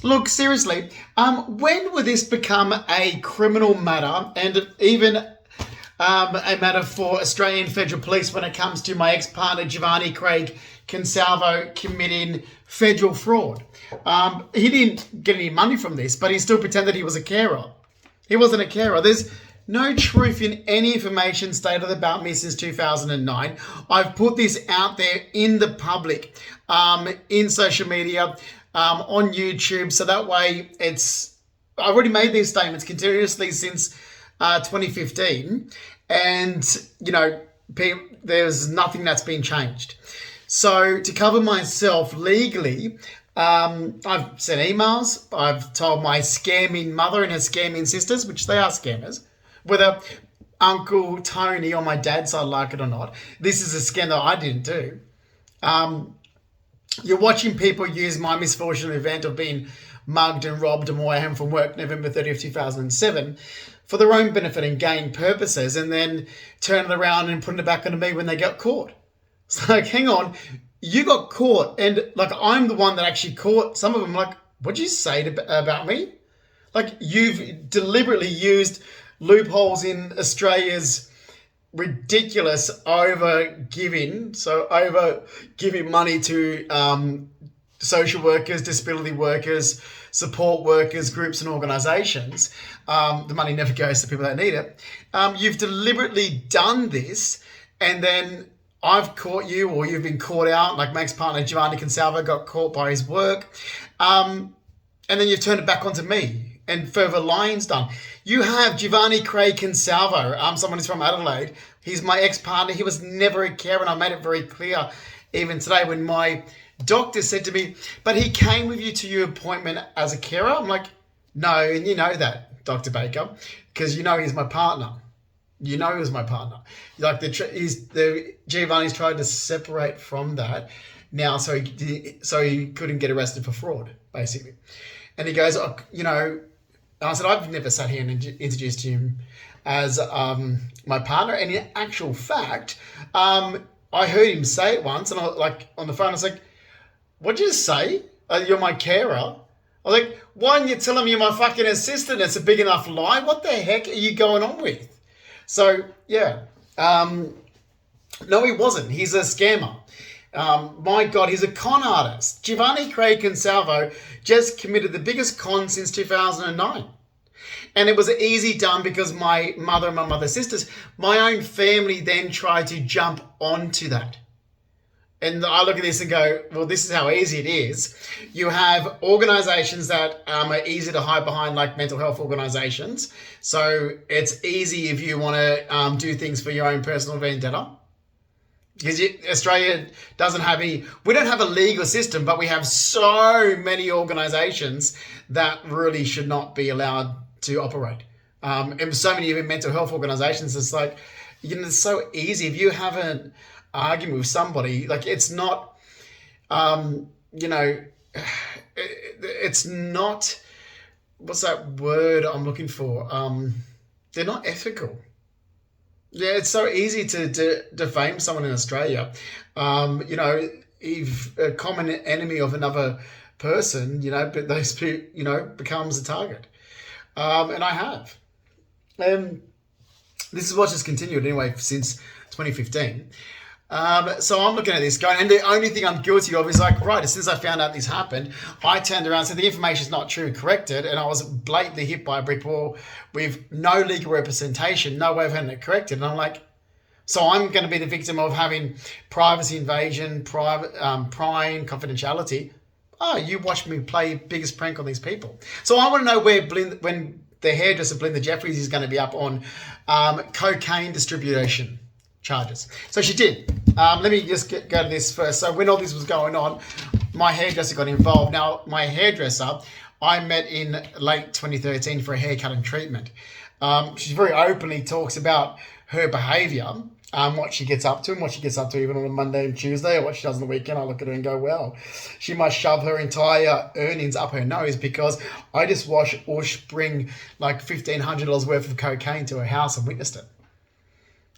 Look, seriously, when will this become a criminal matter and even a matter for Australian Federal Police when it comes to my ex-partner Giovanni Craig Consalvo committing federal fraud? He didn't get any money from this, but he still pretended he was a carer. He wasn't a carer. There's no truth in any information stated about me since 2009. I've put this out there in the public, in social media, on YouTube, so that way I've already made these statements continuously since 2015, and there's nothing that's been changed. So to cover myself legally, I've sent emails. I've told my scamming mother and her scamming sisters, which they are scammers, whether Uncle Tony on my dad's side like it or not. This is a scam that I didn't do. You're watching people use my misfortunate event of being mugged and robbed and away home from work November 30th, 2007 for their own benefit and gain purposes, and then turn it around and putting it back onto me when they get caught. It's like, hang on, you got caught, and like I'm the one that actually caught some of them. Like, what'd you say about me? Like, you've deliberately used loopholes in Australia's ridiculous over giving money to social workers, disability workers, support workers, groups and organisations. The money never goes to people that need it. You've deliberately done this, and then I've caught you, or you've been caught out, like my ex-partner Giovanni Consalvo got caught by his work, and then you've turned it back onto me. And further lying's done. You have Giovanni Craig Consalvo, someone who's from Adelaide. He's my ex-partner. He was never a carer, and I made it very clear even today when my doctor said to me, but he came with you to your appointment as a carer. I'm like, no, and you know that, Dr. Baker, because you know he's my partner. You know he was my partner. Like Giovanni's tried to separate from that now, so he couldn't get arrested for fraud, basically. And he goes, I said, I've never sat here and introduced him as my partner. And in actual fact, I heard him say it once, and on the phone, I was like, what'd you say? You're my carer? I was like, why didn't you tell him you're my fucking assistant? It's a big enough lie. What the heck are you going on with? So, yeah. No, he wasn't. He's a scammer. My God, he's a con artist. Giovanni Craig Consalvo just committed the biggest con since 2009. And it was easy done because my mother and my mother's sisters, my own family then tried to jump onto that. And I look at this and go, well, this is how easy it is. You have organisations that are easy to hide behind, like mental health organisations. So it's easy if you want to do things for your own personal vendetta. Because Australia doesn't have we don't have a legal system, but we have so many organisations that really should not be allowed to operate. And so many even mental health organisations, it's like, it's so easy. If you have an argument with somebody, like it's not, it's not, what's that word I'm looking for? They're not ethical. Yeah, it's so easy to defame someone in Australia. If a common enemy of another person, but those people, becomes a target. And I have. This is what's just continued anyway since 2015. So I'm looking at this going, and the only thing I'm guilty of is like, right, as soon as I found out this happened, I turned around and said the information's not true, corrected, and I was blatantly hit by a brick wall with no legal representation, no way of having it corrected. And I'm like, so I'm going to be the victim of having privacy invasion, prying, confidentiality. Oh, you watched me play biggest prank on these people. So I want to know when the hairdresser Belinda Jeffries is going to be up on cocaine distribution charges. So she did. Let me just go to this first. So when all this was going on, my hairdresser got involved. Now, my hairdresser, I met in late 2013 for a haircut and treatment. She very openly talks about her behaviour, what she gets up to and what she gets up to even on a Monday and Tuesday, or what she does on the weekend. I look at her and go, well, she must shove her entire earnings up her nose because I just bring like $1,500 worth of cocaine to her house and witnessed it.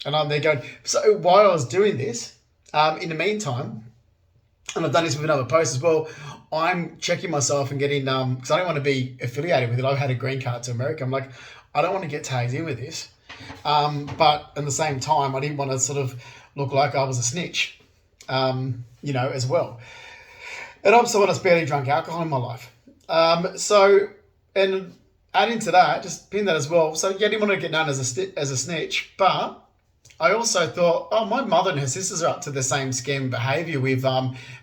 And I'm there going, so while I was doing this, in the meantime, and I've done this with another post as well. I'm checking myself and getting because I don't want to be affiliated with it. I've had a green card to America. I'm like, I don't want to get tagged in with this, but at the same time, I didn't want to sort of look like I was a snitch, as well. And I'm someone that's barely drunk alcohol in my life. And adding to that, just pin that as well. So yeah, I didn't want to get known as a snitch, but I also thought, oh, my mother and her sisters are up to the same scam behaviour with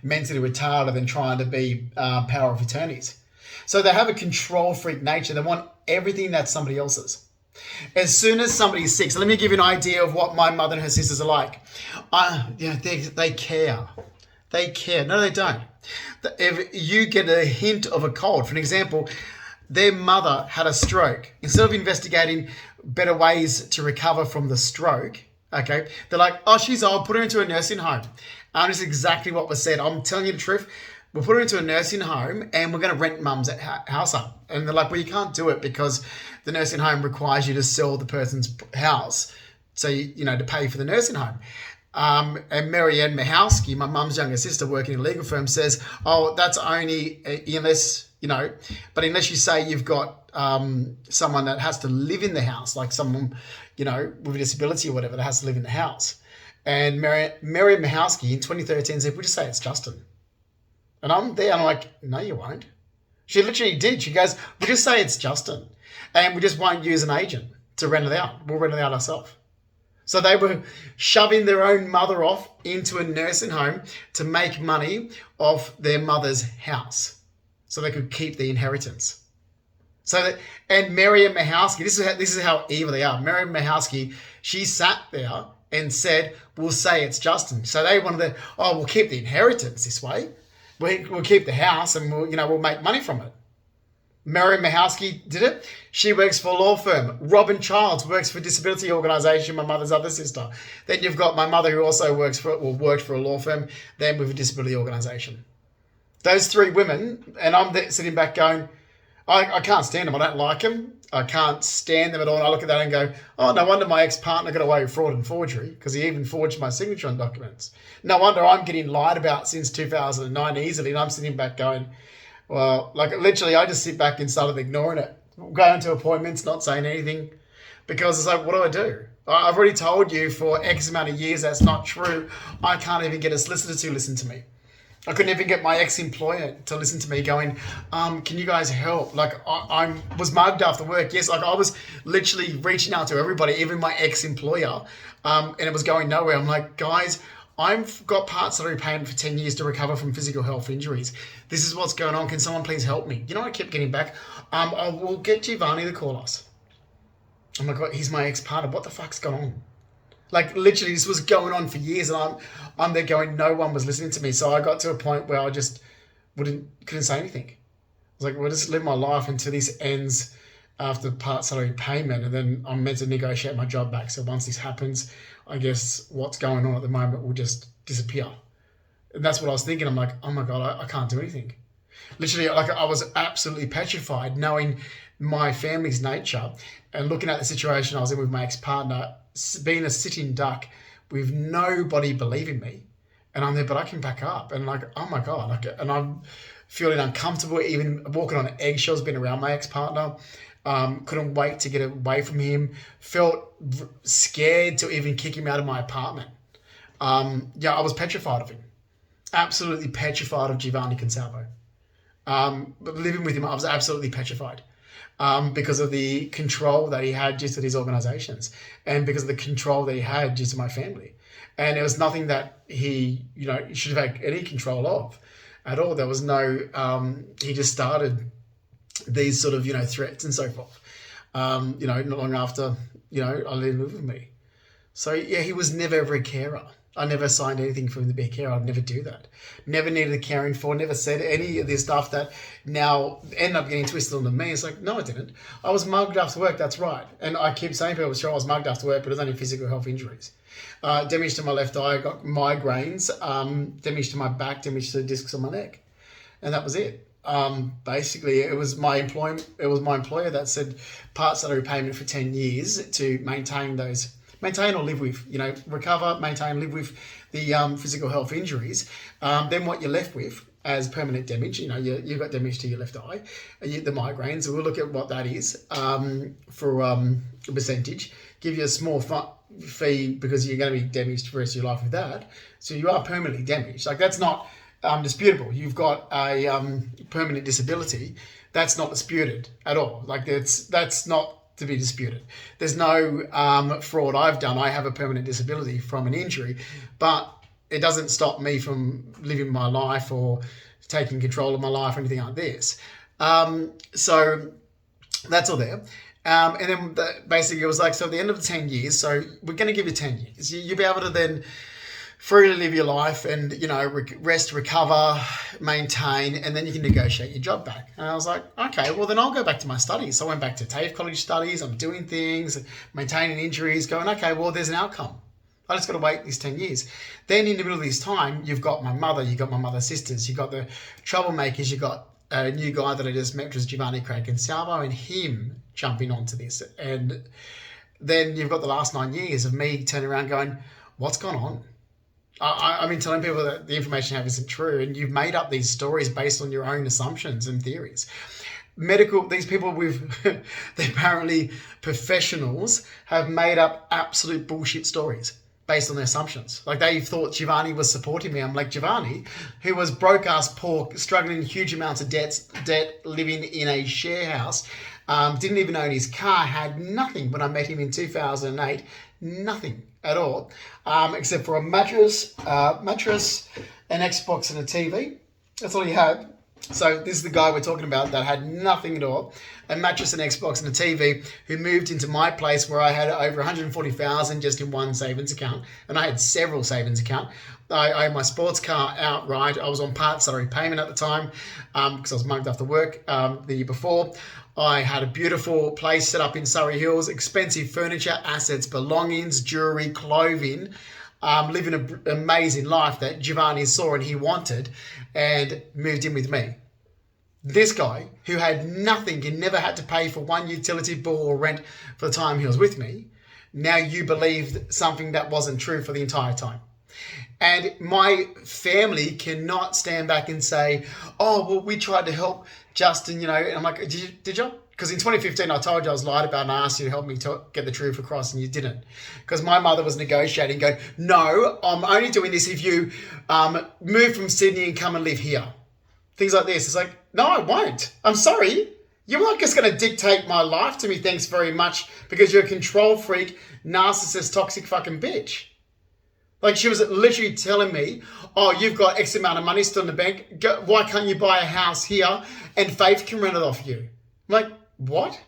mentally retarded and trying to be power of attorneys. So they have a control freak nature. They want everything that's somebody else's. As soon as somebody's sick, so let me give you an idea of what my mother and her sisters are like. They care. They care. No, they don't. If you get a hint of a cold, for an example, their mother had a stroke. Instead of investigating better ways to recover from the stroke, okay, they're like, oh, she's old, put her into a nursing home. This is exactly what was said. I'm telling you the truth. We'll put her into a nursing home and we're going to rent mum's house up. And they're like, well, you can't do it because the nursing home requires you to sell the person's house. So, to pay for the nursing home. And Marianne Mahowski, my mum's younger sister working in a legal firm, says, oh, that's only unless, but unless you say you've got someone that has to live in the house, like someone, with a disability or whatever that has to live in the house. And Marianne Mahowski in 2013 said, we'll just say it's Justin. And I'm there, and I'm like, no, you won't. She literally did. She goes, we'll just say it's Justin. And we just won't use an agent to rent it out. We'll rent it out ourselves. So they were shoving their own mother off into a nursing home to make money off their mother's house so they could keep the inheritance. And Marianne Mahowski, this is how evil they are. Marianne Mahowski, she sat there and said, we'll say it's Justin. So they wanted we'll keep the inheritance this way. We'll keep the house and we'll make money from it. Marianne Mahowski did it. She works for a law firm. Robin Childs works for a disability organisation, my mother's other sister. Then you've got my mother who also worked for a law firm, then with a disability organisation. Those three women, and I'm there sitting back going, I can't stand them. I don't like them. I can't stand them at all. And I look at that and go, oh, no wonder my ex-partner got away with fraud and forgery because he even forged my signature on documents. No wonder I'm getting lied about since 2009 easily. And I'm sitting back going, well, like literally I just sit back and started ignoring it. Going to appointments, not saying anything because it's like, what do? I've already told you for X amount of years that's not true. I can't even get a solicitor to listen to me. I couldn't even get my ex-employer to listen to me going, can you guys help? Like I was mugged after work. Yes, like I was literally reaching out to everybody, even my ex-employer, and it was going nowhere. I'm like, guys, I've got part salary payment for 10 years to recover from physical health injuries. This is what's going on. Can someone please help me? You know, I kept getting back. I will get Giovanni to call us. I'm like, he's my ex-partner. What the fuck's going on? Like literally this was going on for years and I'm there going, no one was listening to me. So I got to a point where I just couldn't say anything. I was like, well, just live my life until this ends after part salary payment. And then I'm meant to negotiate my job back. So once this happens, I guess what's going on at the moment will just disappear. And that's what I was thinking. I'm like, oh my God, I can't do anything. Literally, like I was absolutely petrified knowing my family's nature and looking at the situation I was in with my ex-partner, being a sitting duck with nobody believing me. And I'm there, but I can back up. And like, oh my God. Like, and I'm feeling uncomfortable, even walking on eggshells, being around my ex-partner. Couldn't wait to get away from him. Felt scared to even kick him out of my apartment. I was petrified of him. Absolutely petrified of Giovanni Consalvo. But living with him, I was absolutely petrified. Because of the control that he had due to these organizations and because of the control that he had due to my family. And it was nothing that he, should have had any control of at all. There was no, he just started these sort of, threats and so forth, not long after, I let him live with me. So yeah, he was never ever a carer. I never signed anything for him to be a carer. I'd never do that. Never needed a caring for, never said any of this stuff that now end up getting twisted onto me. It's like, no, I didn't. I was mugged after work, that's right. And I keep saying to people, sure, I was mugged after work, but it was only physical health injuries. Damage to my left eye, I got migraines, damage to my back, damage to the discs on my neck. And that was it. Basically, it was my employer that said part salary payment for 10 years to maintain those maintain or live with, recover, maintain, live with the physical health injuries, then what you're left with as permanent damage, you've got damage to your left eye, the migraines, so we'll look at what that is for a percentage, give you a small fee because you're going to be damaged for the rest of your life with that. So you are permanently damaged. Like, that's not disputable. You've got a permanent disability. That's not disputed at all. Like, that's not to be disputed. There's no fraud I've done. I have a permanent disability from an injury, but it doesn't stop me from living my life or taking control of my life or anything like this. So that's all there. And then basically it was like, so at the end of the 10 years, so we're going to give you 10 years. You'll be able to then freely live your life and, rest, recover, maintain, and then you can negotiate your job back. And I was like, okay, well then I'll go back to my studies. So I went back to TAFE college studies. I'm doing things, maintaining injuries, going, okay, well there's an outcome. I just got to wait these 10 years. Then in the middle of this time, you've got my mother, you've got my mother's sisters, you've got the troublemakers, you've got a new guy that I just met, which was Giovanni Craig and Salvo, and him jumping onto this. And then you've got the last 9 years of me turning around going, what's gone on? I've been telling people that the information you have isn't true, and you've made up these stories based on your own assumptions and theories. These people with, they're apparently professionals, have made up absolute bullshit stories based on their assumptions. Like, they thought Giovanni was supporting me. I'm like, Giovanni, who was broke-ass poor, struggling huge amounts of debt, living in a share house, didn't even own his car, had nothing when I met him in 2008, nothing at all, except for a mattress, an Xbox and a TV. That's all he had. So this is the guy we're talking about that had nothing at all, a mattress, an Xbox and a TV, who moved into my place where I had over 140,000 just in one savings account, and I had several savings accounts. I had my sports car outright. I was on part salary payment at the time because I was mugged after work the year before. I had a beautiful place set up in Surrey Hills, expensive furniture, assets, belongings, jewelry, clothing, living an amazing life that Giovanni saw and he wanted and moved in with me. This guy, who had nothing and never had to pay for one utility bill or rent for the time he was with me, now you believed something that wasn't true for the entire time. And my family cannot stand back and say, oh, well, we tried to help Justin, And I'm like, did you? Because in 2015, I told you I was lied about and I asked you to help me to get the truth across, and you didn't. Because my mother was negotiating, going, no, I'm only doing this if you move from Sydney and come and live here. Things like this. It's like, no, I won't. I'm sorry. You're not just going to dictate my life to me, thanks very much, because you're a control freak, narcissist, toxic fucking bitch. Like, she was literally telling me, oh, you've got X amount of money still in the bank. Why can't you buy a house here and Faith can rent it off you? I'm like, what?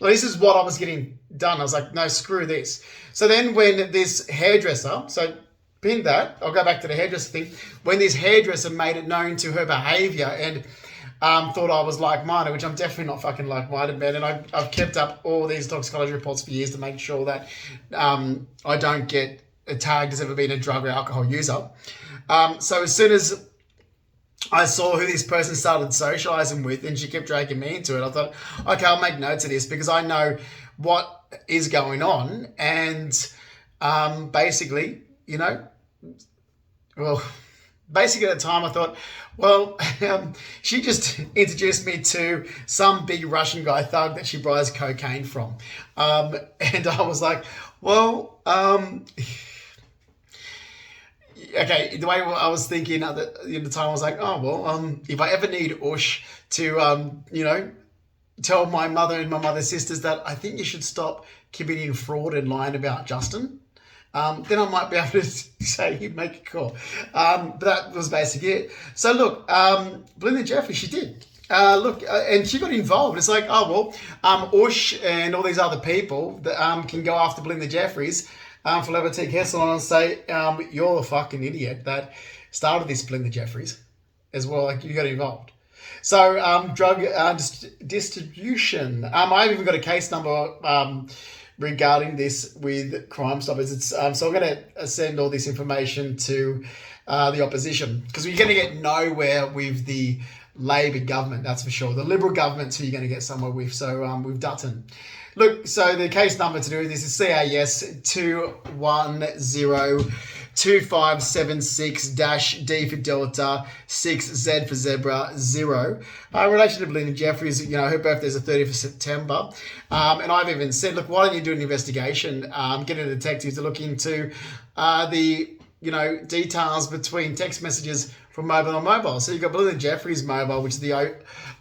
Like, this is what I was getting done. I was like, no, screw this. So then when this hairdresser, so pin that, I'll go back to the hairdresser thing. When this hairdresser made it known to her behavior and thought I was like-minded, which I'm definitely not fucking like-minded, man. And I've kept up all these toxicology reports for years to make sure that I don't get tagged as ever being a drug or alcohol user. So as soon as I saw who this person started socializing with and she kept dragging me into it, I thought, okay, I'll make notes of this because I know what is going on. And basically at the time I thought, well, she just introduced me to some big Russian guy thug that she buys cocaine from. And I was like, well, okay, the way I was thinking at the time, I was like, oh, well, if I ever need Ush to, tell my mother and my mother's sisters that I think you should stop committing fraud and lying about Justin, then I might be able to say, make a call. But that was basically it. So look, Belinda Jeffries, she did. And she got involved. It's like, oh, well, Ush and all these other people that can go after Belinda Jeffries for Levitique Hair Salon and say, you're the fucking idiot that started this Belinda Jeffries as well. Like, you got involved. So drug distribution. I've even got a case number regarding this with Crime Stoppers. So I'm going to send all this information to the opposition because we're going to get nowhere with the Labor government, that's for sure. The Liberal government's who you're going to get somewhere with. So with Dutton. Look, so the case number to do this is CAS 2102576-D for Delta, 6Z for Zebra, 0. In relation to Belinda Jeffries, her birthday is the 30th of September. And I've even said, look, why don't you do an investigation, get a detective to look into the details between text messages from mobile and mobile. So you've got Belinda Jeffries' mobile, which is the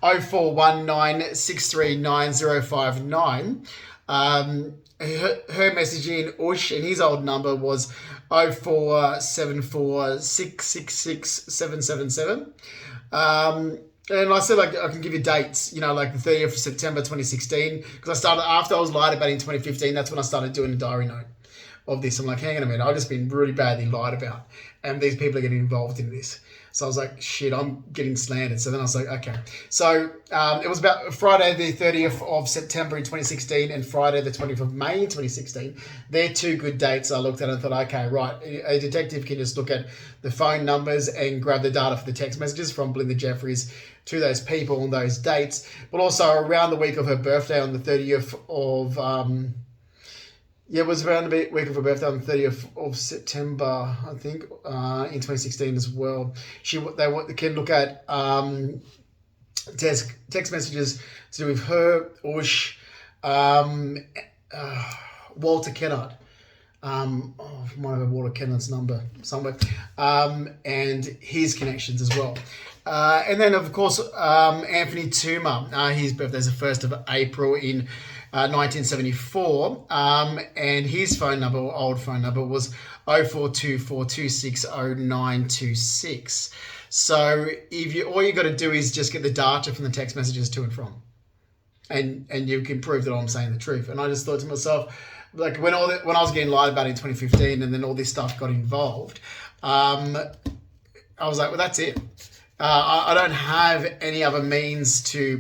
0419639059. Her messaging, Ush, and his old number was 0474666777. And I said, I can give you dates, like the 30th of September 2016, because I started, after I was lied about in 2015, that's when I started doing a diary note of this. I'm like, hang on a minute, I've just been really badly lied about, and these people are getting involved in this. So I was like, shit, I'm getting slandered. So then I was like, okay. So it was about Friday the 30th of September in 2016 and Friday the 20th of May in 2016. They're two good dates I looked at and thought, okay, right, a detective can just look at the phone numbers and grab the data for the text messages from Belinda Jeffries to those people on those dates. But also around the week of her birthday on the 30th of... it was around the week of her birthday on the 30th of September, I think, in 2016 as well. They can look at text messages to do with her, Ush, Walter Kennard. Might have Walter Kennard's number somewhere, and his connections as well. And then, of course, Anthony Toomer. His birthday is the 1st of April in 1974, and his phone number, or old phone number, was 0424260926. So all you got to do is just get the data from the text messages to and from, and you can prove that I'm saying the truth. And I just thought to myself, like when I was getting lied about in 2015, and then all this stuff got involved, I was like, well, that's it. I don't have any other means to